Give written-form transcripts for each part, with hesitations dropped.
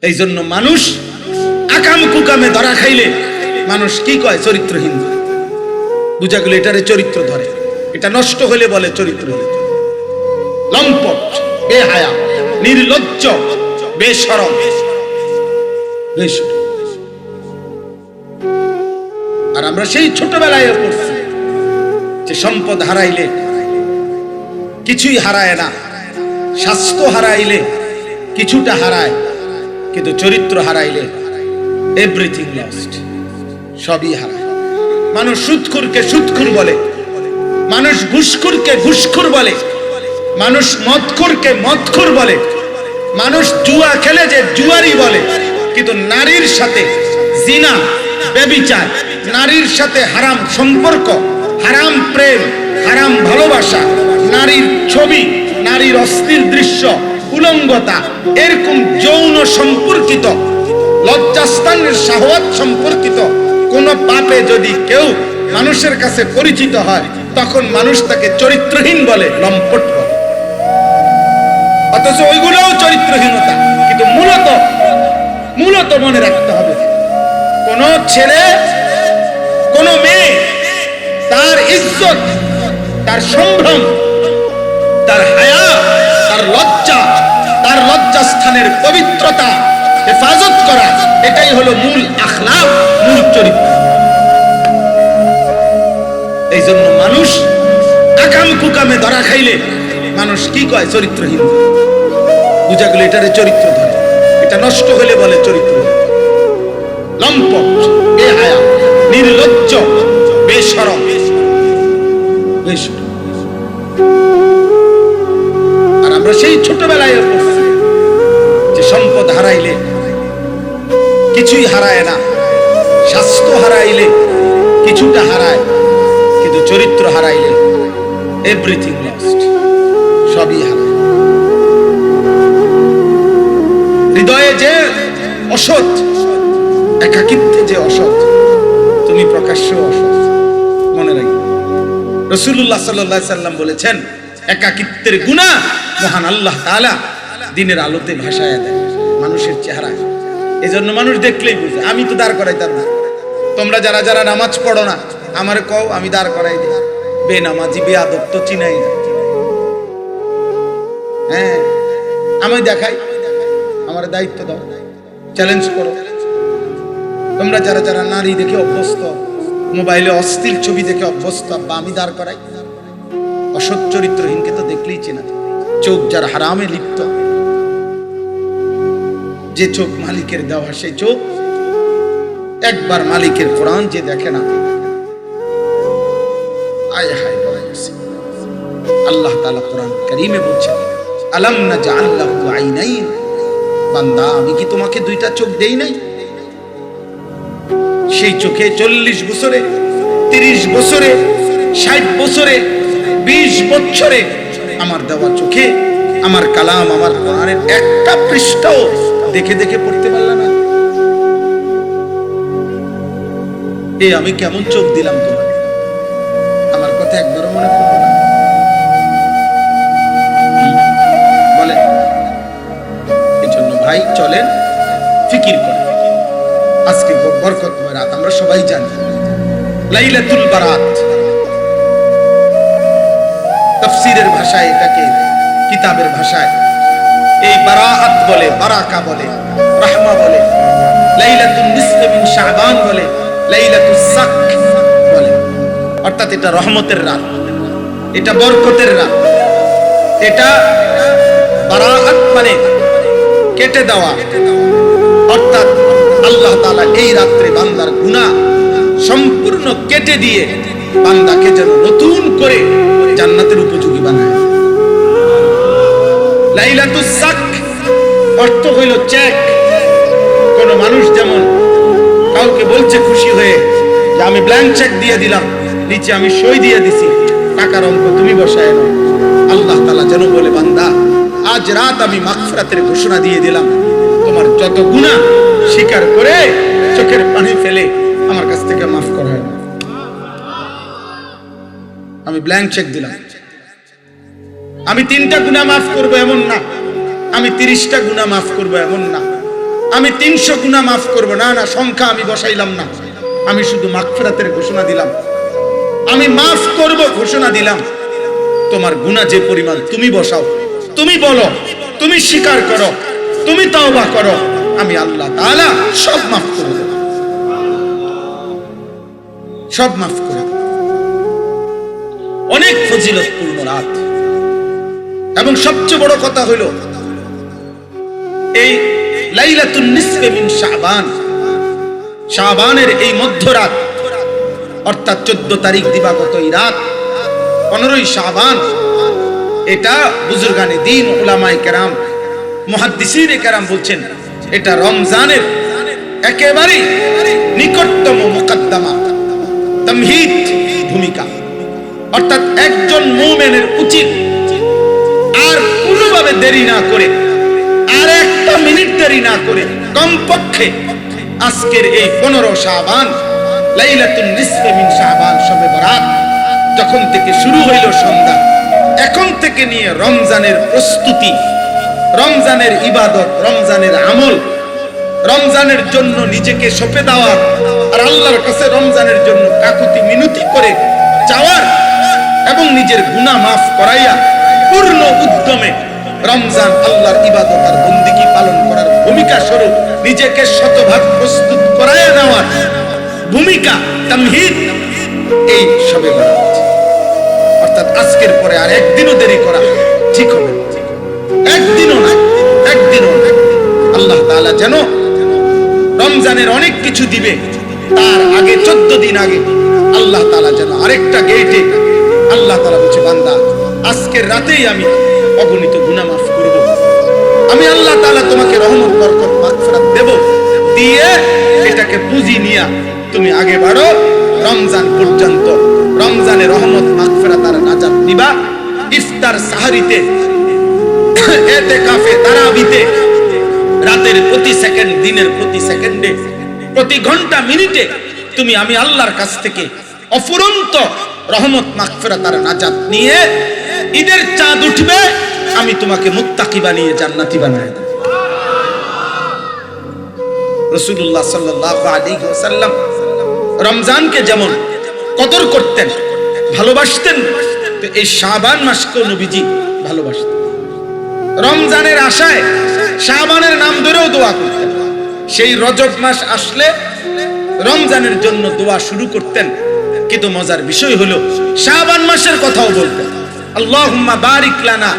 এই জন্য মানুষ আকাম কুকামে ধরা খাইলে মানুষ কি কয়? চরিত্রহীন। বুঝা গেল এটারে চরিত্র ধরে। এটা নষ্ট হলে বলে চরিত্রহীন। লম্পট, বেহায়া, নির্লজ্জ, বেশরম। আর আমরা সেই ছোটবেলায় পড়ছি যে সম্পদ হারাইলে কিছুই হারায় না, স্বাস্থ্য হারাইলে কিছুটা হারায়, কিন্তু চরিত্র হারাইলে এভরিথিং লস্ট, সবই হারায়। মানুষ সুদখোরকে সুদখোর বলে, মানুষ ঘুষখোরকে ঘুষখোর বলে, মানুষ মদখোরকে মদখোর বলে, মানুষ জুয়া খেলে যে জুয়ারি বলে, কিন্তু নারীর সাথে জিনা, ব্যভিচার, নারীর সাথে হারাম সম্পর্ক, হারাম প্রেম, হারাম ভালোবাসা, নারীর ছবি, নারীর অশ্লীল দৃশ্য, উলঙ্গতা, এরকম যৌন সম্পর্কিত, লজ্জাস্থানের শাহওয়াত সম্পর্কিত কোন পাপে যদি কেউ মানুষের কাছে পরিচিত হয়, তখন মানুষ তাকে চরিত্রহীন বলে, লম্পট বলে। অথচ ওইগুলোও চরিত্রহীনতা। কিন্তু মূলত মনে রাখতে হবে, কোন ছেলে, কোন মেয়ে তার ইজ্জত, তার সম্ভ্রম, তার হায়া, তার লজ্জা, তার লজ্জাস্থানের পবিত্রতা হেফাজত করা, এটাই হলো মূল আখলাক, মূল চরিত্র। এই জন্য মানুষ আকাম কুকামে ধরা খাইলে মানুষ কি কয়? চরিত্রহীন। বুঝা গেল এটারে চরিত্র ধরে। এটা নষ্ট হলে বলে চরিত্রহীন। লম্পট, বেহায়া, নির্লজ্জ, বেশরম। আর আমরা সেই ছোটবেলায় পড়ছি যে সম্পদ হারাইলে কিছুই হারায় না, স্বাস্থ্য হারাইলে কিছুটা হারায়, কিন্তু চরিত্র হারাইলে এভরিথিং লস্ট, সবই হারায়। হৃদয়ে যে অসৎ, একাকিত্বে যে অসৎ, তুমি প্রকাশ্য অসৎ। মনে রাখি, রাসূলুল্লাহ সাল্লাল্লাহু আলাইহি সাল্লাম বলেছেন, একাকিত্বের গুনাহ মহান আল্লাহ তাআলা দিনের আলোতে ভাসায় দেয় মানুষের চেহারা। এই জন্য মানুষ দেখলেই বুঝে। আমি তো দাঁড় করাইতাম না। তোমরা যারা যারা নামাজ পড়ো না, আমারে কও, আমি দাঁড় করাই দিই। বেনামাজি, বেয়াদব তো চিনাই না। হ্যাঁ, আমি দেখাই, আমার দায়িত্ব দাও, চ্যালেঞ্জ করো। তোমরা যারা যারা নারী দেখে অভ্যস্ত, মোবাইলে অশ্লীল ছবি দেখে অভ্যস্ত, বা আমি দাঁড় করাই। অসৎ চরিত্রহীনকে তো দেখলেই চেনা। চোখ যারা হারামে লিপ্ত, যে চোখ মালিকের দেওয়া, সেই চোখ একবার মালিকের কোরআন যে দেখে না, আয় হায় বলা গেছে। আল্লাহ তাআলা কোরআন কারীমে বলছেন, আলাম নাজআল লাহু আইনাইন, বান্দা আমি কি তোমাকে দুইটা চোখ দেই নাই? সেই চোখে 40 বছরে, 30 বছরে, 60 বছরে, 20 বছরে আমার দেওয়া চোখে আমার কালাম, আমার কোরআনের একটা পৃষ্ঠাও দেখে দেখে পড়তে পারলা না? এ আমি কেমন চোখ দিলাম তোমাকে? আমার কথা একবারও মনে পড়লো না? বলে এই জন্য ভাই চলেন ফিকির করেন। আজকে বরকতময় রাত, আমরা সবাই জানি লাইলাতুল বারাত। তাফসীরের ভাষায় এটাকে, কিতাবের ভাষায় এই বারাআত বলে, বারাকা বলে, রাহমা বলে, লাইলাতুন নিসফ মিন শাবান বলে, লাইলাতুস সাক বলে। অর্থাৎ এটা রহমতের রাত, এটা বরকতের রাত, এটা বারাআত মানে কেটে দেওয়া। অর্থাৎ আল্লাহ তাআলা এই রাত্রে বান্দার গুনাহ সম্পূর্ণ কেটে দিয়ে বান্দাকে যেন নতুন করে জান্নাতের উপযোগী বানায়। লাইলাতুস সাক অর্থ হইল চেক। কোন মানুষ যেমন কাউকে বলছে খুশি হয়ে যে আমি ব্ল্যাঙ্ক চেক দিয়ে দিলাম, নিচে আমি সই দিয়ে দিছি, টাকার অঙ্ক তুমি বসায় নাও। আল্লাহ তাআলা যেন বলে, বান্দা আজ রাত আমি মাগফিরাতের ঘোষণা দিয়ে দিলাম, তোমার যত গুনাহ স্বীকার করে চোখের পানি ফেলে আমার কাছ থেকে মাফ করা হয়। আমি ব্ল্যাঙ্ক চেক দিলাম। আমি 3টা গুনাহ মাফ করবো এমন না, আমি 30টা গুনাহ মাফ করবো এমন না, আমি 300 গুনাহ মাফ করব, না না, সংখ্যা আমি বসাইলাম না, আমি শুধু মাগফিরাতের ঘোষণা দিলাম, আমি মাফ করব ঘোষণা দিলাম। তোমার গুনাহ যে পরিমাণ তুমি বসাও, তুমি বলো, তুমি স্বীকার করো, তুমি তাওবা করো, আমি আল্লাহ তাআলা সব মাফ করে দেব, সব মাফ করে দেব। অনেক ফজিলতপূর্ণ রাত, এবং সবচেয়ে বড় কথা হলো এই লাইলাতুন নিসফে মিন শাবান, শাবানের এই মধ্যরাত, অর্থাৎ 14 তারিখ দিবাগত এই রাত, 15ই শাবান, এটা বুজুর্গানে দ্বীন উলামায়ে কেরাম মুহাদ্দিসিনে কেরাম বলছেন এটা রমজানের একেবারে নিকটতম মুকদ্দমা, তামহিদ ভূমিকা। অর্থাৎ একজন মুমিনের উচিত আর কোনোভাবে দেরি না করে, আর একটা মিনিট দেরি না করে, কমপক্ষে আজকের এই 15 শাবান লাইলাতুন নিসফে মিন শাবান, শবে বরাত যখন থেকে শুরু হইল সন্ধ্যা, এখন থেকে নিয়ে রমজানের প্রস্তুতি, রমজানের ইবাদত, রমজানের আমল, রমজানের জন্য নিজেকে সঁপে দেওয়ার, আর আল্লাহর কাছে রমজানের জন্য কাকুতি মিনতি করে চাওয়ার, এবং নিজের গুনাহ মাফ করাইয়া পূর্ণ উদ্যমে রমজান আল্লাহর ইবাদত আর বন্দেগী পালন করার ভূমিকা স্বরূপ নিজেকে শতভাগ প্রস্তুত করাইয়া নেওয়ার ভূমিকা, তামহিদ, এই শবে বরাত। অর্থাৎ আজকের পরে আর একদিনও দেরি করা ঠিক হবে না, একদিনও না, একদিনও না। আল্লাহ তাআলা যেন রমজানের অনেক কিছু দিবে, তার আগে 14 দিন আগে আল্লাহ তাআলা যেন আরেকটা গেটে আল্লাহ তাআলা বলছে, বান্দা আজকের রাতেই আমি অগণিত গুনাহ মাফ করব, আমি আল্লাহ তাআলা তোমাকে রহমত বরকত মাগফিরাত দেব, দিয়ে এটাকে পুঁজি নিয়া তুমি আগে বাড়ো রমজান পর্যন্ত, রমজানে রহমত মাগফিরাত আর নাজাত নিবা। ইফতার সাহারিতে, ইতিকাফে, তারাবিতে, রাতের প্রতি সেকেন্ড, দিনের প্রতি সেকেন্ডে, প্রতি ঘন্টা মিনিটে তুমি আমি আল্লাহর কাছ থেকে অফুরন্ত রহমত মাগফিরাত আর নাজাত নিয়ে ঈদের চাঁদ উঠবে, আমি তোমাকে মুত্তাকি বানিয়ে জান্নাতি বানায় দেব। রাসূলুল্লাহ সাল্লাল্লাহু আলাইহি ওয়াসাল্লাম রমজানকে যেমন কদর করতেন, ভালোবাসতেন, তো এই শাবান মাসকে নবীজি ভালোবাসতেন। রমজানের আশায় শাবানের নাম ধরেও দোয়া করতেন। সেই রজব মাস আসলে রমজানের জন্য দোয়া শুরু করতেন। কিন্তু মজার বিষয় হলো শাবান মাসের কথাও বলতেন, আল্লাহুম্মা বারিক লানা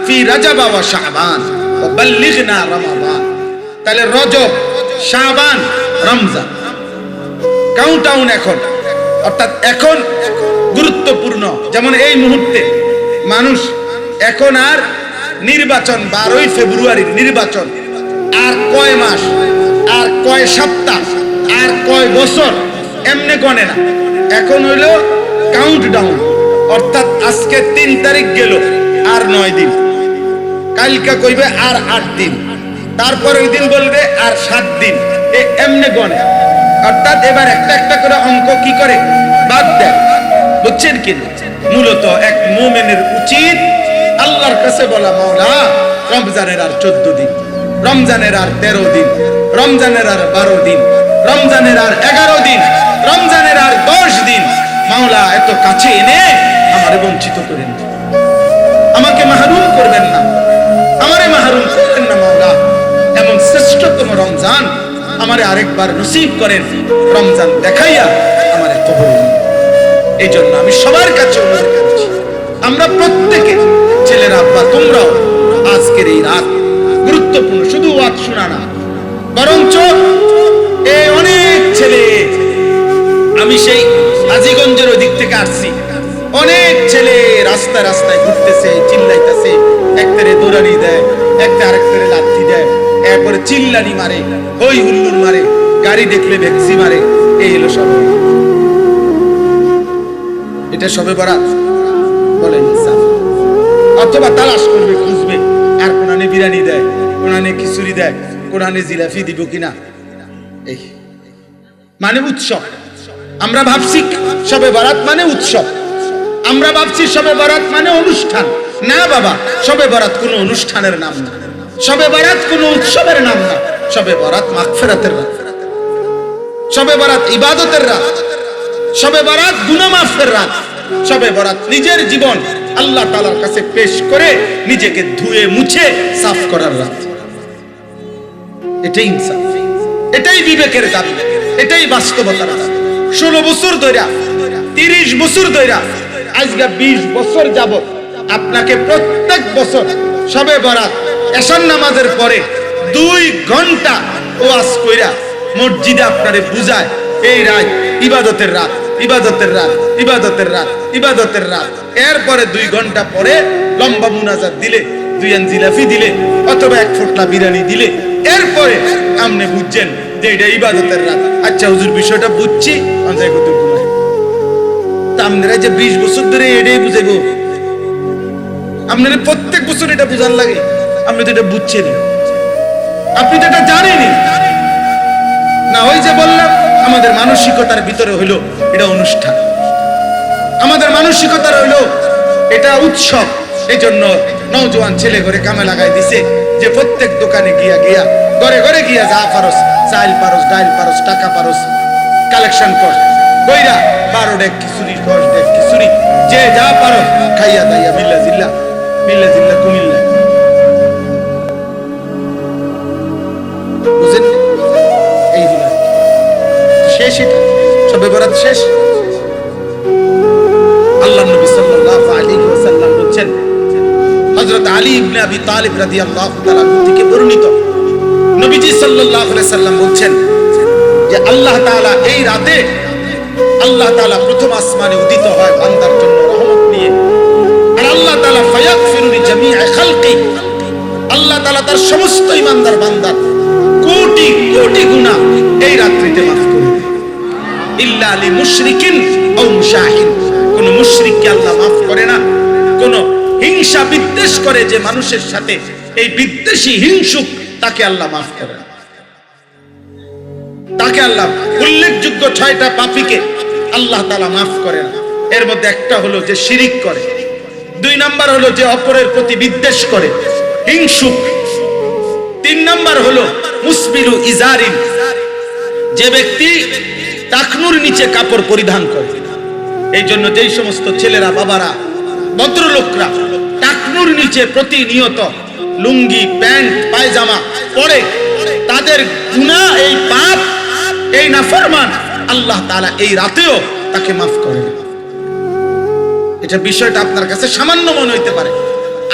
ফি রাজাব ওয়া শাবান ওয়া বাল্লিগনা রমাদান। তাহলে রজব, শাবান, রমজান, কাউন্টডাউন এখন, অর্থাৎ এখন গুরুত্বপূর্ণ। যেমন এই মুহূর্তে মানুষ এখন আর নির্বাচন, 12ই ফেব্রুয়ারির নির্বাচন আর কয় মাস, আর কয় সপ্তাহ, আর কয় বছর এমনি গণে না। এখন হইল কাউন্টডাউন, অর্থাৎ আজকে 3 তারিখ গেল, আর 9 দিন, কালকে কইবে আর 8 দিন, তারপর ওই দিন বলবে আর 7 দিন, এমনি গণে। অর্থাৎ এবার একটা একটা করে অঙ্ক কি করে বাদ দেয়, বুঝছেন কি? মূলত এক মুমিনের উচিত আল্লাহর কাছে বলা, মাওলা রমজানের আর 14 দিন, রমজানের আর 13 দিন, রমজানের আর 12 দিন, রমজানের আর 11 দিন, রমজানের আর 10 দিন, মাওলা এত কাছে এনে আমারে বঞ্চিত করেন না, আমাকে মাহরুম করবেন না, আমারে মাহরুম করবেন না মাওলা। এমন শ্রেষ্ঠতম রমজান আমারে আরেকবার নসিব করেন, রমজান দেখাইয়া আমারে কবুল করুন। এই জন্য আমি সবার কাছে অনুরোধ করছি, আমরা প্রত্যেকে, ছেলেরা, আব্বা, তোমরাও আজকের এই রাত গুরুত্বপূর্ণ। শুধু ওয়াজ শোনা না, বরঞ্চ এই অনেক ছেলে, আমি সেই হাজীগঞ্জের ওই দিক থেকে আসছি, অনেক ছেলে রাস্তায় রাস্তায় ঘুরতেছে, চিল্লাইতেছে, একটারে দৌড়ানি দেয়, একটা আরেকটারে লাথি দেয়, এরপরে চিল্লানি মারে, হই হুল্লুর মারে, গাড়ি দেখলে ভ্যাক্সি মারে। এই হলো সব, এটা শবে বরাত বলেন। অথবা তালাশ করবে, খুঁজবে, আর কোরআনে বিরিয়ানি দেয়, কোরআনে খিচুড়ি দেয়, কোরআনে জিলাফি দিব কিনা, এই মানে উৎসব। আমরা ভাবছি শবে বরাত মানে উৎসব, আমরা ভাবছি শবে বরাত মানে অনুষ্ঠান। না বাবা, শবে বরাত কোনো অনুষ্ঠানের নাম না, শবে বরাত কোনো উৎসবের নাম না, শবে বরাত মাগফিরাতের রাত, শবে বরাত ইবাদতের রাত, শবে বরাত গুনাহ মাফের রাত, শবে বরাত নিজের জীবন আল্লাহ তাআলার কাছে পেশ করে নিজেকে ধুয়ে মুছে সাফ করার রাত। এটাই ইনসাফ, এটাই বিবেকের দাবি, এটাই বাস্তবতার দাবি। 16 বছর ধরে, 30 বছর ধরে, আজকে 20 বছর যাবত আপনাকে প্রত্যেক বছর শবে বরাত এশার নামাজের পরে 2 ঘন্টা ওয়াজ কইরা মসজিদে আপনারে বুঝায় এই রাত ইবাদতের রাত, ইবাদতের রাত, ইবাদতের রাত, ইবাদতের রাত। এরপরে 2 ঘন্টা পরে লম্বা মুনাজাত দিলে, 2 আন জিলাফি দিলে, অথবা 1 ফোঁটলা বিরিয়ানি দিলে, এরপরে আপনি বুঝছেন যে এটা ইবাদতের রাত। আচ্ছা হুজুর বিষয়টা বুঝছি, অঞ্জয় কত গুনাহ। তা আপনারা যে 20 বছর ধরে এটাই বুঝাইবো, আপনারা প্রত্যেক বছর এটা বুঝার লাগে? আপনি তো এটা বুঝছেন, আপনি তো এটা জানেনই না। ওই যে বললাম, আমাদের মানসিকতার ভিতরে হইলো এটা অনুষ্ঠান, আমাদের মানসিকতার হইলো এটা উৎসব। এই জন্য নওজোয়ান ছেলে ঘরে কামে লাগাই দিছে যে প্রত্যেক দোকানে গিয়া গিয়া ঘরে ঘরে গিয়া যা পারস, চাল পারস, ডাল পারস, টাকা পারস, কালেকশন কর, কইরা 12 ডেক খিচুড়ি, 10 ডেক খিচুড়ি, যে যা পারো খাইয়া দাইয়া মিল্লা জিল্লা, মিল্লা জিল্লা কুমিল্লা। বুঝেন? এই শেষ, এটা শবে বরাত শেষ। আল্লাহ নবী সাল্লাল্লাহু আলাইহি ওয়াসাল্লাম বলেন, হযরত আলী ইবনে আবি তালিব রাদিয়াল্লাহু তাআলা থেকে বর্ণিত, নবীজি সাল্লাল্লাহু আলাইহি সাল্লাম বলেন যে আল্লাহ তাআলা এই রাতে, আল্লাহ তাআলা প্রথম আসমানে উদিত হয় বান্দার জন্য রহমত নিয়ে। আর আল্লাহ তাআলা ফায়াগফিরু লিজামিই খালকি, আল্লাহ তাআলা তার সমস্ত ঈমানদার বান্দার কোটি কোটি গুনাহ এই রাত্রিতে মাফ করে দেন। ইল্লা লি মুশরিকিন আও মুশাহিন, কোন মুশরিককে আল্লাহ মাফ করে না। কোন হিংসা বিদ্বেষ করে যে মানুষের সাথে, এই বিদ্বেষী হিংসুক, তাকে আল্লাহ মাফ করে না। তাকে আল্লাহ, উল্লেখযোগ্য 6টা পাপীকে আল্লাহ তাআলা মাফ করে না। এর মধ্যে একটা হলো যে শিরিক করে, 2 নাম্বার হলো যে অপরের প্রতি বিদ্বেষ করে, হিংসুক, 3 নাম্বার হলো মুসবিলু ইজারিন, যে ব্যক্তি টাকনুর নিচে কাপড় পরিধান করে। এই জন্য যেই সমস্ত ছেলেরা, বাবারা, ভদ্রলোকরা টাকনুর নিচে প্রতিনিয়ত লুঙ্গি, প্যান্ট, পায়জামা পরে, তাদের গুনাহ, এই পাপ, এই নাফরমান আল্লাহ তাআলা এই রাতেও তাকে মাফ করে না। এটা বিষয়টা আপনার কাছে সামান্য মনে হইতে পারে।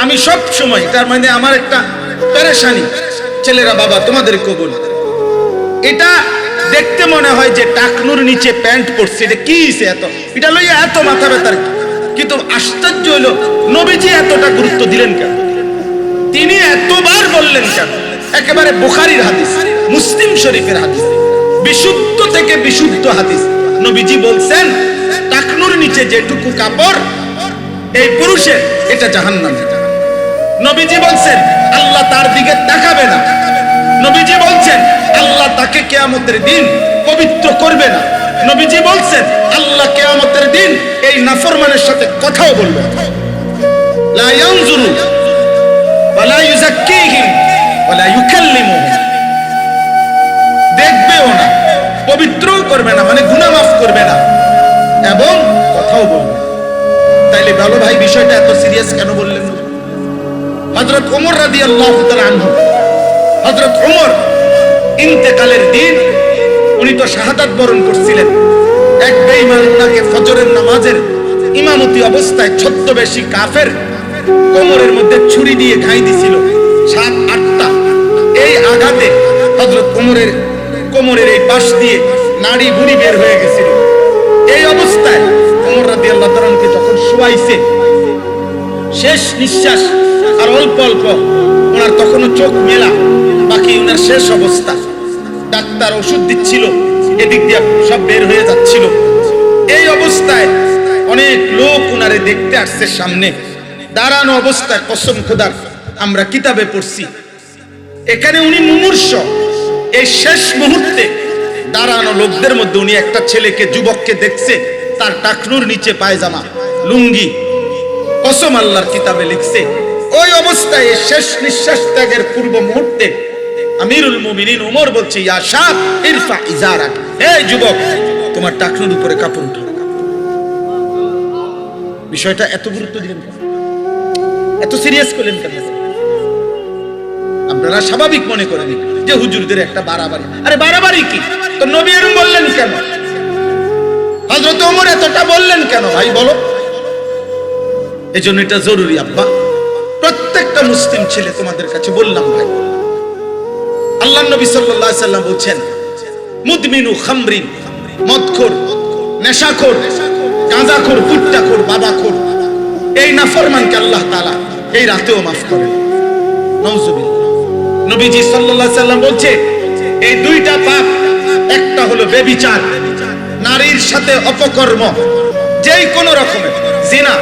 আমি সব সময়, তার মানে আমার একটা পেরেশানি, ছেলেরা বাবা তোমাদের কবুল, এটা দেখতে মনে হয় যে টাকনুর নিচে প্যান্ট পরছে, এটা কি হইছে এত, এটা লইয়া এত মাথা ব্যথার। কিন্তু আশ্চর্য হলো, নবীজি এতটা গুরুত্ব দিলেন কেন? তিনি এতবার বললেন কেন? একেবারে বুখারীর হাদিস, মুসলিম শরীফের হাদিস, বিশুদ্ধ থেকে বিশুদ্ধ হাদিস। নবীজি বলছেন টাকনুর নিচে যেটুকু কাপড় এই পুরুষের, এটা জাহান্নামে। নবীজি বলছেন আল্লাহ তার দিকে তাকাবে না। নবীজি বলছেন আল্লাহ তাকে কিয়ামতের দিন পবিত্র করবে না। নবীজি বলছেন আল্লাহ কিয়ামতের দিন এই নাফরমানের সাথে কথাও বলবে না। লা ইয়ানজুরু ওয়ালা ইউযাক্কিহিম ওয়ালা ইউকাল্লিমুহুম, দেখবেও না, পবিত্রও করবে না, মানে গুনাহ মাফ করবে না, এবং কথাও বলবে না। তাইলে ভালো ভাই, বিষয়টা এত সিরিয়াস কেন বললেন? হযরত ওমর রাদিয়াল্লাহু তাআলা আনহু, হযরত ওমর ইন্তেকালের দিন, উনি তো শাহাদাত বরণ করছিলেন। এক বেঈমান ওনাকে ফজরের নামাজের ইমামতি অবস্থায় ছদ্মবেশী কাফের কোমরের মধ্যে ছুরি দিয়ে ঘাই দিছিল 7-8টা। এই আঘাতে হযরত ওমরের কোমরের এই পাশ দিয়ে নাড়ি বুড়ি বের হয়ে গেছিল। এই অবস্থায় ওমর রাদিয়াল্লাহু তাআলা যখন শুয়াইছে, শেষ নিঃশ্বাস আর অল্প অল্প, ওনার তখনও চোখ মেলা, বাকি ওনার শেষ অবস্থা। ডাক্তার ওষুধ দিচ্ছিল, এদিক দিয়ে সব বের হয়ে যাচ্ছিল। এই অবস্থায় অনেক লোক ওনারে দেখতে আসছে সামনে, দাঁড়ানো অবস্থায়, কসম খোদার আমরা কিতাবে পড়ছি, এখানে উনি মুমূর্ষ। এই শেষ মুহূর্তে দাঁড়ানো লোকদের মধ্যে উনি একটা ছেলেকে, যুবককে দেখছে, তার টাকনুর নিচে পায়জামা, লুঙ্গি, কসম আল্লাহর কিতাবে লিখছে। ওই অবস্থায় শেষ নিঃশ্বাস ত্যাগের পূর্ব মুহূর্তে আমিরুল মুমিনিন ওমর বলছে, ইয়া শাব ইরফা ইজারাক, হে যুবক তোমার টাকনুর উপরে কাপড় উঠাও। বিষয়টা এত গুরুত্ব দিলেন কেন, এত সিরিয়াস করলেন কেন? আপনারা স্বাভাবিক মনে করেন যে হুজুরদের একটা বাড়াবাড়ি। আরে বাড়াবাড়ি কি? তো নবী এরকম বললেন কেন? হযরত ওমর এতটা বললেন কেন ভাই বলো? এজন্য এটা জরুরি আব্বা, প্রত্যেকটা মুসলিম ছেলে তোমাদের কাছে বললাম ভাই। আল্লাহর নবী সাল্লাল্লাহু আলাইহি সাল্লাম বলছেন, মুদমিনু খামরিন, মদখোর, নেশাখোর, গাঁজাখোর, গুট্টাখোর, বাবাখোর, এই নাফরমানকে আল্লাহ তাআলা এই রাতেও মাফ করেন। নাউজুবিল্লাহ। নবীজি সাল্লাল্লাহু আলাইহি সাল্লাম বলছে, এই দুইটা পাপ, একটা হলো ব্যভিচার, নারীর সাথে অপকর্ম, যেই কোন রকমের জিনা।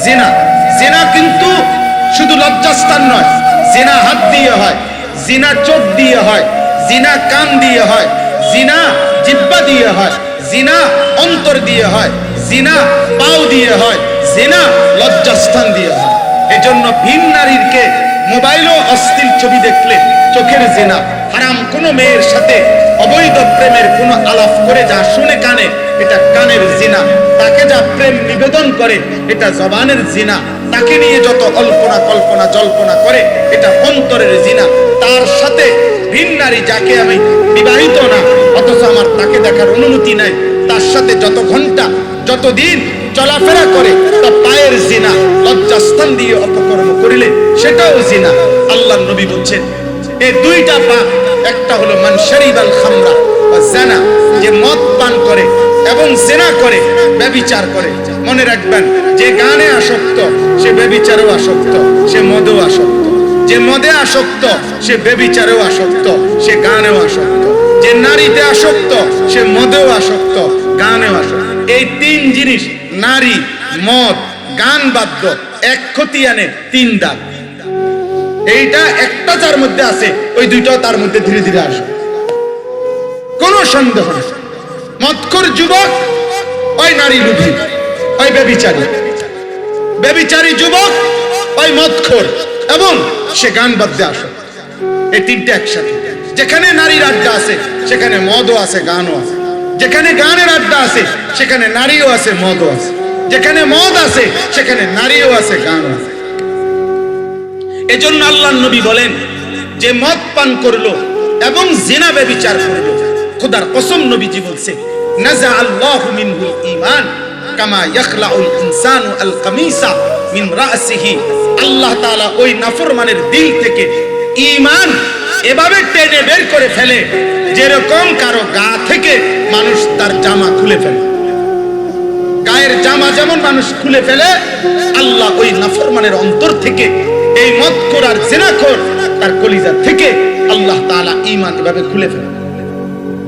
জিনা জিনা কিন্তু শুধু লজ্জাস্থান নয়, জিনা হাত দিয়ে হয়, জিনা চোখ দিয়ে হয়, জিনা কান দিয়ে হয়, জিনা জিহ্বা দিয়ে হয়, জিনা অন্তর দিয়ে হয়, জিনা পাও দিয়ে হয়, জিনা লজ্জাস্থান দিয়ে হয়। এজন্য ভিন নারীরকে মোবাইল ও অশ্লীল ছবি দেখলে চোখের জিনা, হারাম কোন মেয়ের সাথে অবৈধ প্রেমের কোন আলাপ করে যা শুনে কানে, এটা কানের জিনা। তাকে যা প্রেম নিবেদন করে, এটা জবানের জিনা। তাকে নিয়ে যত অল্পনা কল্পনা জল্পনা করে, এটা অন্তরের জিনা। তার সাথে ভিন নারী, যাকে আমি বিবাহিত না অথচ আমার তাকে দেখার অনুমতি নাই, তার সাথে যত ঘন্টা যত দিন চলাফেরা করে, তা পায়ের জিনা। লজ্জাস্থান দিয়ে অপকর্ম করিলে সেটাও জিনা। আল্লাহর নবী বলছেন, এই দুইটা পাপ, একটা হলো মান শারিবাল খামরা ওয়া জানা, যে মদ পান করে এবং জিনা করে, ব্যভিচার করে। মনে রাখবেন, যে গানে আসক্ত সে ব্যভিচারেও আসক্ত, সে মদেও আসক্ত। যে মদে আসক্ত সে ব্যভিচারেও আসক্ত, সে গানেও আসক্ত। যে নারীতে আসক্ত সে মদেও আসক্ত, গানেও আসক্ত। এই তিন জিনিস, নারী, মদ, গান বাদ্য, এক খতিয়ানে তিন দাগ। এইটা একটা যার মধ্যে আছে, ওই দুইটাও তার মধ্যে ধীরে ধীরে আসবে, কোন সন্দেহ নেই। মদখোর যুবক ওই নারী লোভী, ওই ব্যভিচারী। ব্যভিচারী যুবক ওই মদখোর এবং সে গান বাদ্যে আসক্ত। এই তিনটা একসাথে। যেখানে নারীর আড্ডা আছে সেখানে মদও আছে, গানও আছে। যেখানে গানের আড্ডা আছে সেখানে নারীও আছে, মদও আছে। যেখানে মদ আছে সেখানে নারীও আছে, গানও আছে। এজন্য আল্লাহর নবী বলেন, যে মদ পান করলো এবং জিনা ব্যভিচার করলো, খোদার কসম নবীজি বলছে, নাযা আল্লাহু মিনহুল ঈমান কামা ইয়াখলাউল ইনসানু আল কামিসা মিন রাসিহি। আল্লাহ তাআলা ওই নাফরমানের দিল থেকে ঈমান এভাবে টেনে বের করে ফেলে, যেরকম কারো গা থেকে মানুষ তার জামা খুলে ফেলে। গায়ের জামা যেমন মানুষ খুলে ফেলে, আল্লাহ ওই নাফরমানের অন্তর থেকে, এই মদখোর আর জিনাখোর, তার কলিজা থেকে আল্লাহ তাআলা ঈমান এভাবে খুলে ফেলে।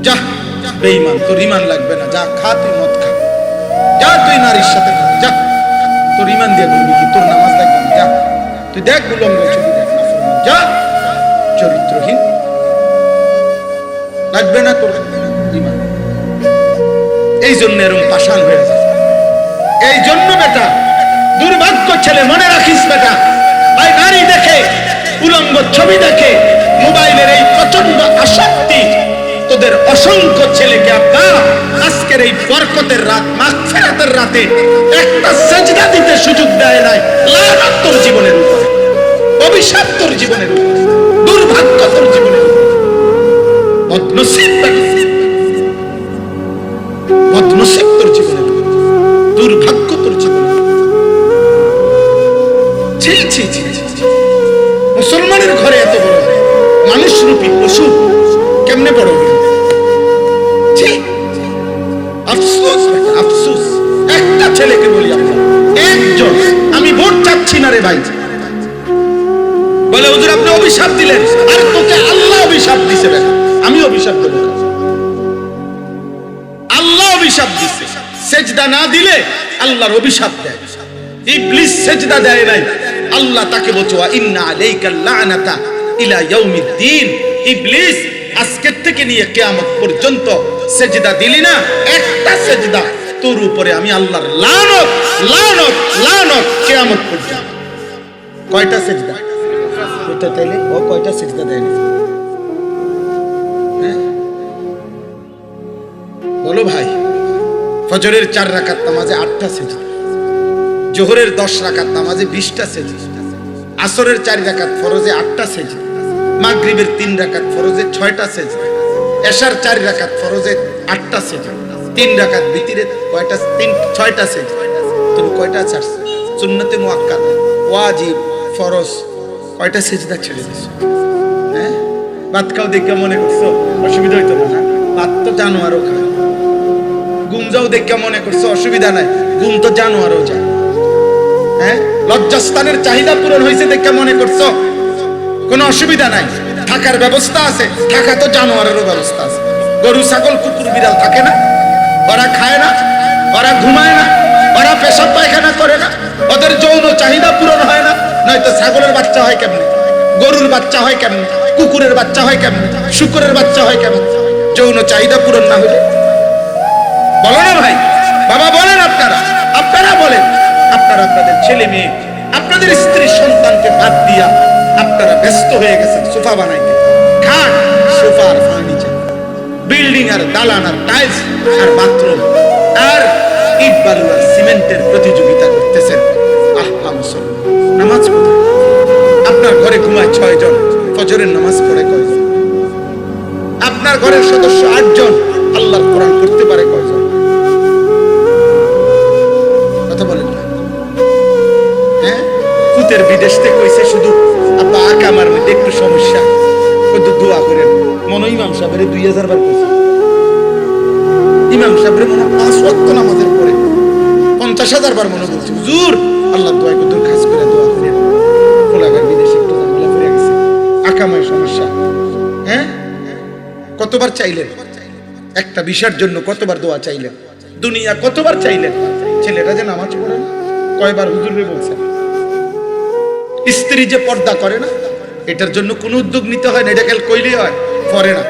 যা বেঈমান, তোর ঈমান লাগবে না, যা খা, তুই মদ খা, যা তুই নারীর সাথে খা, যা, তোর ঈমান দিয়ে করবি কি? তোর নামাজ লাগবে না, যা তুই দেখ উলঙ্গ ছবি দেখ, যা, চরিত্রহীন, লাগবে না তোর ঈমান। এই জন্য এরকম পাষাণ হয়ে যায়। এই জন্য বেটা, দুর্ভাগ্য ছেলে, মনে রাখিস বেটা, ভাই নারী দেখে, উলঙ্গ ছবি দেখে, মোবাইলের এই প্রচন্ড আসক্তি তোদের অসংখ্য ছেলেকে আপনার আজকের এই বরকতের রাত, মাগফিরাতের রাতে একটা সেজদা দিতে সুযোগ দেয় নাই। লানত তোর জীবনের উপরে, অভিশাপ তোর জীবনের উপরে, দুর্ভাগ্য তোর জীবনের উপরে, বদনসিব, বদনসিব তোর জীবনের উপরে, দুর্ভাগ্য তোর জীবনের উপরে। ছি ছি ছি, মুসলমানের ঘরে এত বড় মানুষ রূপী পশু কেমনে বড় হল? আফসোস, আফসোস। একটা ছেলেকে বলি, আপনার একজন, আমি ভোট চাচ্ছি না রে ভাই, বলে হুজুর আপনি অভিশাপ দিলেন। আর তোকে আল্লাহ অভিশাপ দিছে, আমি অভিশাপ দেব? আল্লাহ অভিশাপ দিছে। সেজদা না দিলে আল্লাহর অভিশাপ দেয়। ইবলিস সেজদা দেয় নাই, আল্লাহ তাকে বলছে ওয়া ইন্না আলাইকাল লানাতা ইলা ইয়াউমিদ্দিন। ইবলিস আজকের থেকে নিয়ে কিয়ামত পর্যন্ত সেজদা দিলি না, একটা সেজদা, তোর উপরে আমি আল্লাহর লানত, লানত, লানত কিয়ামত পর্যন্ত। কয়টা সেজদা? তাইলে ও কয়টা সেজদা দেয়নি? ভাই, ফজরের 4 রাকাত নামাজে 8টা সেজদা, জোহরের 10 রাকাত নামাজে 20টা সেজদা, আসরের 4 রাকাত ফরজে 8টা সেজদা, মাগরিবের 3 রাকাত ফরজে 6টা সেজদা, এশার 4 রাকাত ফরজে 8টা সেজদা, 3 রাকাত ভিতরে কয়টা? 6টা সেজদা। তুমি কয়টা ছাড়ছো? সুন্নতে মুআক্কাদ, ওয়াজিব, ফরজ কয়টা সেজদা ছেড়ে দিছো? হ্যাঁ, ভাত খাও দেখে মনে করছো অসুবিধা হইতো না? ভাত তো জানোয়ারও খায়। ঘুম যাও দেখে মনে করছো অসুবিধা নাই, ঘুম তো জানোয়ারও যায়। হ্যাঁ, লজ্জাস্থানের চাহিদা পূরণ হয়েছে দেখে মনে করছো কোনো অসুবিধা নাই। থাকার ব্যবস্থা আছে, থাকা তো জানোয়ারেরও ব্যবস্থা আছে। গরু, ছাগল, কুকুর, বিড়াল থাকে না? ওরা খায় না, ওরা ঘুমায় না, ওরা পেশাব পায়খানা করে না, ওদের যৌন চাহিদা পূরণ হয় না? নয়তো ছাগলের বাচ্চা হয় কেমনে, গরুর বাচ্চা হয় কেমনে, কুকুরের বাচ্চা হয় কেমনে, শুকুরের বাচ্চা হয় কেমনে? যৌন চাহিদা পূরণ না হলে? বলো না ভাই, বাবা বলেন, আপনারা বলেন। আপনারা আপনাদের ছেলে মেয়ে, আপনাদের স্ত্রী সন্তানকে বাদ দিয়া আপনারা ব্যস্ত হয়ে গেছেন সোফা বানাইতে। খাট, সোফা আর ফার্নিচার, বিল্ডিং আর দালান আর টাইলস আর বাথরুম আর ইট বালু আর সিমেন্টের প্রতিযোগিতা করতেছেন। আহা মুসলমান, নামাজ কোথায়? আপনার ঘরে ঘুমায় 6 জন, ফজরের নামাজ পড়ে কয়জন? আপনার ঘরের সদস্য 8 জন, আল্লাহর কোরআন পড়তে পারে কয়জন? কথা বলেন না? হ্যাঁ, কুতের বিদেশ থেকে কইছে শুধু আব্বা আকামার মধ্যে একটু সমস্যা, কত দোয়া করেন। মনে ইমাম সাহেবের 2000 বার কইছে। ইমাম সাহেবের মনে 5 ওয়াক্ত নামাজের পরে 50,000 বার মনে বলছে, হুজুর আল্লাহ দোয়া কত খাস করে দোয়া করেন। কোলাগার বিদেশে একটু ঝামেলা করে গেছে, আকামার সমস্যা। হ্যাঁ, কতবার চাইলেন একটা বিষয়ের জন্য? কতবার দোয়া চাইলেন? দুনিয়া কতবার চাইলেন? ছেলেরা যে নামাজ পড়ে না, কয়বার হুজুরে বলছেন? স্ত্রী যে পর্দা করে না, এটার জন্য কোনো উদ্যোগ নিতে হয় না? এটা কাল কইলেই হয়, পড়ে না।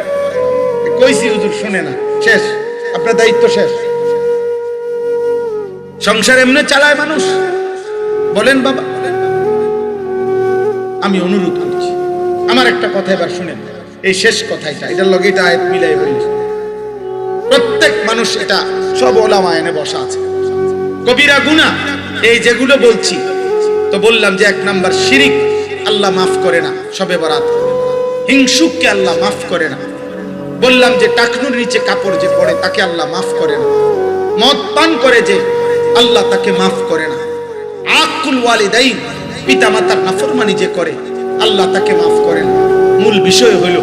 কইছি হুজুর শুনে না, শেষ, আপনার দায়িত্ব শেষ। সংসার এমনি চালায় মানুষ? বলেন বাবা। আমি অনুরোধ করছি, আমার একটা কথা এবার শুনেন, এই শেষ কথাটা, এটার লগে এটা আয়াত মিলাই বলি। প্রত্যেক মানুষ, এটা সব ওলামা এনে বসা আছে। কবিরা গুনাহ এই যেগুলো বলছি, তো বললাম যে 1 নাম্বার শিরিক, আল্লাহ মাফ করে না শবে বরাত। হিংসুককে আল্লাহ মাফ করে না। বললাম যে টাকনুর নিচে কাপড় যে পড়ে তাকে আল্লাহ মাফ করে না। মদ পান করে যে, আল্লাহ তাকে মাফ করে না। আকুল ওয়ালিদাইন, পিতা মাতার নাফরমানি যে করে, আল্লাহ তাকে মাফ করে না। মূল বিষয় হলো,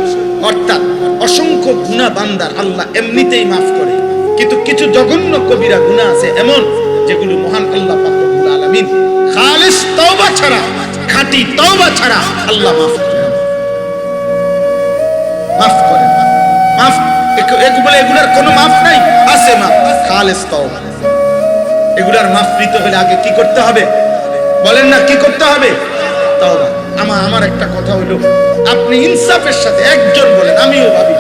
অর্থাৎ অসংখ্য গুনাহ বান্দার আল্লাহ এমনিতেই মাফ করে, কিন্তু কিছু জঘন্য কবিরা গুনাহ আছে এমন, যেগুলো মহান আল্লাহ পাক রব্বুল আলামিন খালিস তওবা ছাড়া, খাঁটি তওবা ছাড়া আল্লাহ মাফ করে না। মাফ করে না, মাফ এগুলার কোনো মাফ নাই? আছে মাফ, খালিস তওবা। এগুলার মাফ নিতে হলে আগে কি করতে হবে? বলেন না, কি করতে হবে? তওবা। আমার একটা কথা হলো, আপনি ইনসাফের সাথে একজন বলেন, আমিও ভাবি,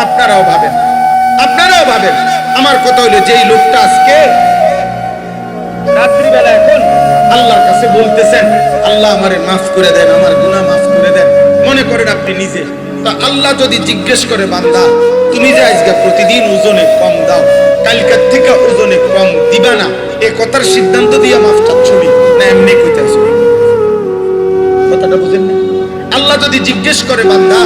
আপনারাও ভাবেন, আমার কথা হলো, যেই লোকটা আজকে রাত্রিবেলা এখন আল্লাহর কাছে বলতেছেন, আল্লাহ আমারে মাফ করে দেন, আমার গুনাহ মাফ করে দেন, মনে করেন আপনি নিজে, তা আল্লাহ যদি জিজ্ঞেস করে, বান্দা তুমি যে আজকে প্রতিদিন ওজনে কম দাও, কালকের থেকে ওজনে কম দিবা না, এই কথার সিদ্ধান্ত দিয়ে মাফ চাচ্ছবি না এমনি কইতাছো? কথাটা বুঝেন না? আল্লাহ যদি জিজ্ঞেস করে, বান্দা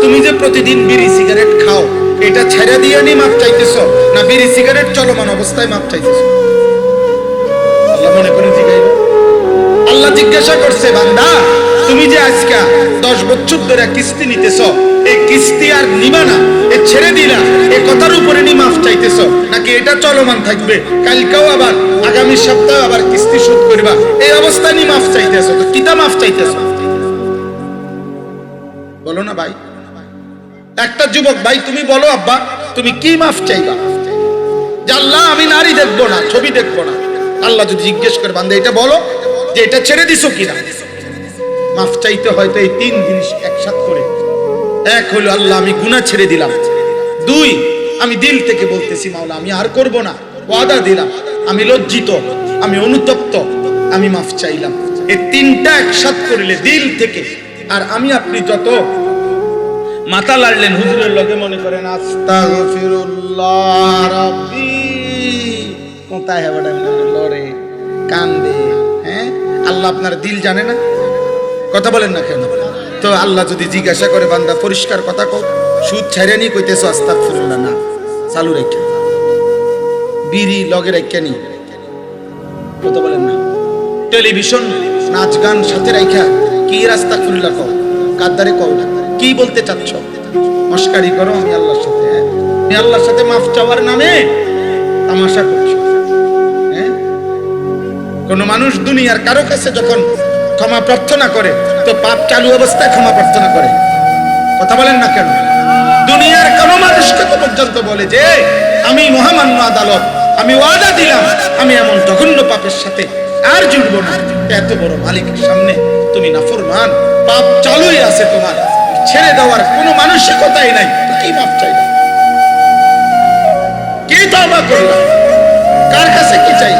তুমি যে প্রতিদিন বিড়ি সিগারেট খাও, এটা ছেড়ে দিয়ে নি মাফ চাইতেছ, না বিড়ি সিগারেট চলমান অবস্থায় মাফ চাইতেছ? আল্লাহ মনে করে জিজ্ঞাসা, আল্লাহ জিজ্ঞাসা করছে, বান্দা তুমি যে আজকে 10 বছর ধরে কিস্তি নিতেছ, এই কিস্তি আর নিবা না, এ ছেড়ে দিলা, এই কথার উপরে নি মাফ চাইতেছ, নাকি এটা চলমান থাকবে, কালকেও আবার আগামী সপ্তাহে আবার কিস্তি শোধ করবা, এই অবস্থায় নি মাফ চাইতেছ? তো কিতা মাফ চাইতেছ? বলো না ভাই। একটা যুবক ভাই, তুমি বলো আব্বা, তুমি কি মাফ চাইবা? যে আল্লাহ আমি নারী দেখবো না, ছবি দেখবো না। আল্লাহ যদি জিজ্ঞেস করে, বান্দা এটা বলো যে এটা ছেড়ে দিছো কিনা? মাফ চাইতে হয়তো এই 3 জিনিস একসাথে করে। 1 হলো, আল্লাহ আমি গুনাহ ছেড়ে দিলাম। 2, আমি দিল থেকে বলতেছি, মাওলা আমি আর করব না, ওয়াদা দিলাম, আমি লজ্জিত, আমি অনুতপ্ত, আমি মাফ চাইলাম। এই 3টা একসাথে করলে দিল থেকে, আর আমি আপনি যত মাথা লাড়লেন হুজুরের লগে, মনে করেন আস্তাগফিরুল্লাহ রাব্বি, কোথায় হবে লড়ে কান্দে। হ্যাঁ, আল্লাহ আপনার দিল জানে না? কথা বলেন না কেন? তো আল্লাহ যদি জিজ্ঞাসা করে, বান্দা পরিষ্কার কথা কও, সুদ ছাইরা নি কইতেছো আস্তাগফিরুল্লাহ, না চালু রেখে বিড়ি লগে রেখে নি, কথা বলেন না। টেলিভিশন নাচ গান সাথে রাইখা কি আস্তাগফিরুল্লাহ কও, কাদ্দারে কও, কি বলতে চাচ্ছ? মস্কারি করো আমি আল্লাহর সাথে? আমি আল্লাহর সাথে মাফ চাওয়ার নামে তামাশা করছো। হ্যাঁ, কোন মানুষ দুনিয়ার কারো কাছে যখন ক্ষমা প্রার্থনা করে তো পাপ চালু অবস্থায় ক্ষমা প্রার্থনা করে, কথা বলেন না কেন? দুনিয়ার কোন মানুষকে তো পর্যন্ত বলে যে আমি মহামান্য আদালত, আমি ওয়াদা দিলাম আমি এমন জঘন্য পাপের সাথে আর জুড়বো না। এত বড় মালিকের সামনে তুমি নাফরমান, পাপ চালুই আছে, তোমার ছেড়ে দেওয়ার কোনো মানসিকতাই নাই, কি মাপ চাইলা? কি তওবা করলা? কার কাছে কি চাই?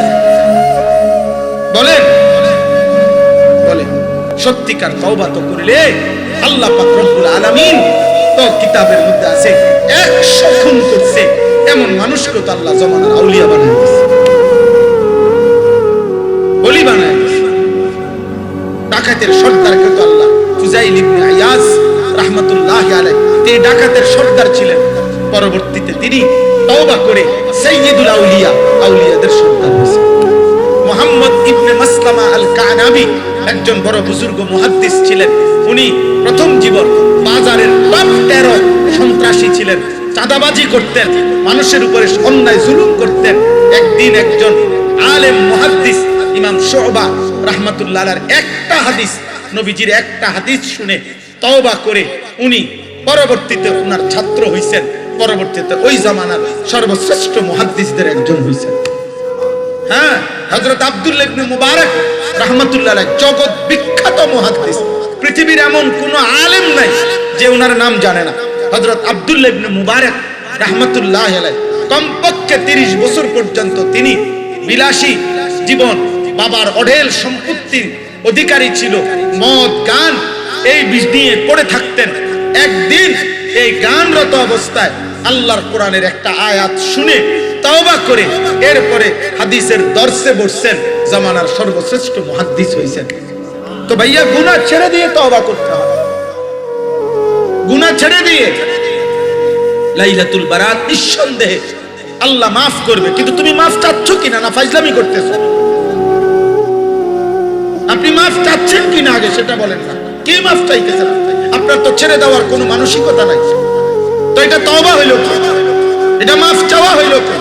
বলেন বলেন। সত্যিকার তওবা তো করলে আল্লাহ পাক রব্বুল আলামিন তো কিতাবের মধ্যে আছে 100 খুন করছে এমন মানুষকে তো আল্লাহ জমানার আউলিয়া বানায় দিয়েছে, ওলি বানায় দিয়েছে। ডাকাতের সর্দারকে তো আল্লাহ ফুজাইল ইবনে আয়াজ রাহমাতুল্লাহি আলাইহি, তিনি ডাকাতের সর্দার ছিলেন, পরবর্তীতে তিনি তওবা করে সাইয়্যিদুল আউলিয়া, আউলিয়াদের সর্দার হয়েছেন। মুহাম্মদ ইবনে মাসলামা আল কানাবি একজন বড় বুজুর্গ মুহাদ্দিস ছিলেন। উনি প্রথম জীবন বাজারের টপ 13 সন্ত্রাসী ছিলেন, চাঁদাবাজি করতেন, মানুষের উপরে অন্যায় জুলুম করতেন। একদিন একজন আলেম মুহাদ্দিস ইমাম শুবা রাহমাতুল্লাহ আলাইহির একটা হাদিস, নবীজির একটা হাদিস শুনে তওবা করে উনি পরবর্তীতে ওনার ছাত্র হইছেন, পরবর্তীতে ওই জামানার সর্বশ্রেষ্ঠ মুহাদ্দিসদের একজন হইছেন। হ্যাঁ, হযরত আব্দুল্লাহ ইবনে মুবারক রাহমাতুল্লাহ আলাইহি জগৎ বিখ্যাত মুহাদ্দিস, পৃথিবীর এমন কোন আলেম নাই যে ওনার নাম জানে না। হযরত আব্দুল্লাহ ইবনে মুবারক রাহমাতুল্লাহ আলাইহি কমপক্ষে 30 বছর পর্যন্ত তিনি বিলাসী জীবন, বাবার অঢেল সম্পত্তির অধিকারী ছিল, মদ গান এই বিষ নিয়ে পড়ে থাকতেন। একদিন এই গানরত অবস্থায় আল্লাহর কোরআনের একটা আয়াত শুনে তওবা করে এরপরে হাদিসের দর্সে বসছেন, জামানার সর্বশ্রেষ্ঠ মুহাদ্দিস হইছেন। তো ভাইয়া গুনাহ ছেড়ে দিয়ে তওবা করতে হবে, গুনাহ ছেড়ে দিয়ে লাইলাতুল বারাত নিঃসন্দেহে আল্লাহ মাফ করবে, কিন্তু তুমি মাফ চাচ্ছ কিনা, না ফাইজলামি করতেছো? আপনি মাফ চাচ্ছেন কিনা আগে সেটা বলেন না। কি মাফ চাইতেছেন? আপনার তো ছেড়ে দেওয়ার কোনো মানসিকতা নাই, তো এটা তওবা হইল কি? এটা মাফ চাওয়া হইল কি?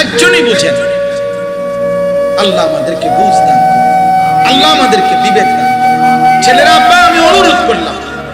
একজনই বুঝেন। আল্লাহ আমাদেরকে বুঝ দান করুন, আল্লাহ আমাদেরকে বিবেক দান করুন। ছেলেরা, আব্বা আমি অনুরোধ করলাম